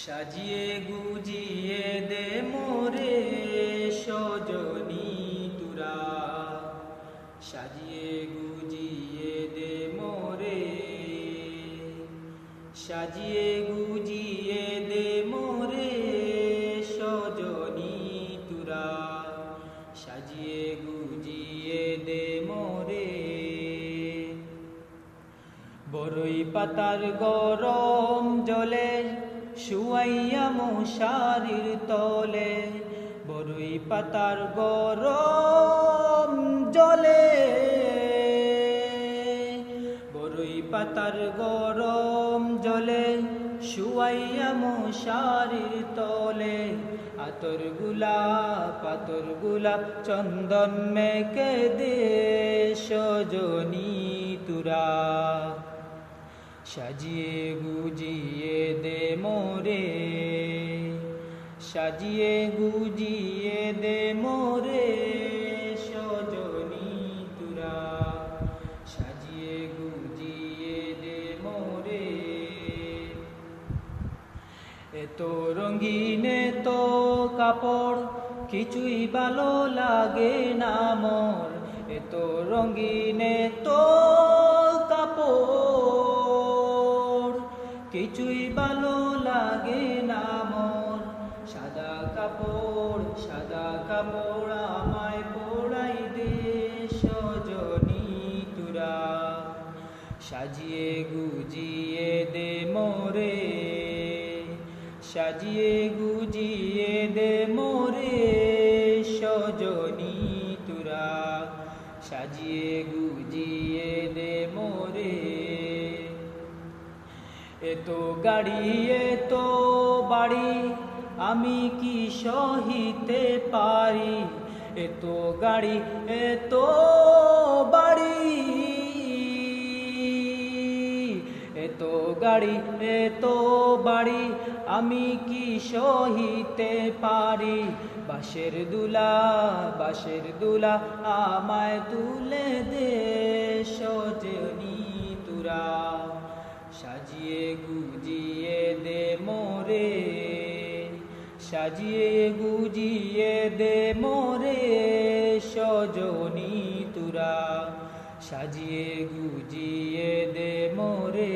সাজিয়ে গুজিয়ে দে মোরে সজনী তুরা, সাজিয়ে গুজিয়ে দে মোরে, সাজিয়ে গুজিয়ে দে মোরে সজনী তুরা, সাজিয়ে গুজিয়ে দে মোরে। বরই পাতার গরম জলে শুয়াইয়া মশারির তলে, বরই পাতার গরম জলে, বরই পাতার গরম জলে শুয়াইয়া মশারির তলে, আতর গোলাপ চন্দন মেখে দে সজনী তুরা, সাজিয়ে গুজিয়ে দে মোরে, সাজিয়ে গুজিয়ে দে মোরে সজনী তুরা, সাজিয়ে গুজিয়ে দে মোরে। এত রঙিন তো কাপড় কিছুই ভালো লাগে না মোর, এত রঙিন তো কাপড় কিছুই ভালো লাগে না মোর। সাদা কাপড় আমায় পরাই দে সজনী তুরা, সাজিয়ে গুজিয়ে দে মোরে, সাজিয়ে গুজিয়ে দে মোরে সজনী তুরা, সাজিয়ে গুজিয়ে দে মোরে। এত গাড়ি এত বাড়ি আমি কি সহিতে পারি, এত গাড়ি এত বাড়ি, এত গাড়ি এত বাড়ি আমি কি সহিতে পারি। বাঁশের দুলা আমায় তুলে দে সজনী তুরা, সাজিয়ে গুজিয়ে দে মোরে, সাজিয়ে গুজিয়ে দে মোরে সজনী তুরা, সাজিয়ে গুজিয়ে দে মোরে।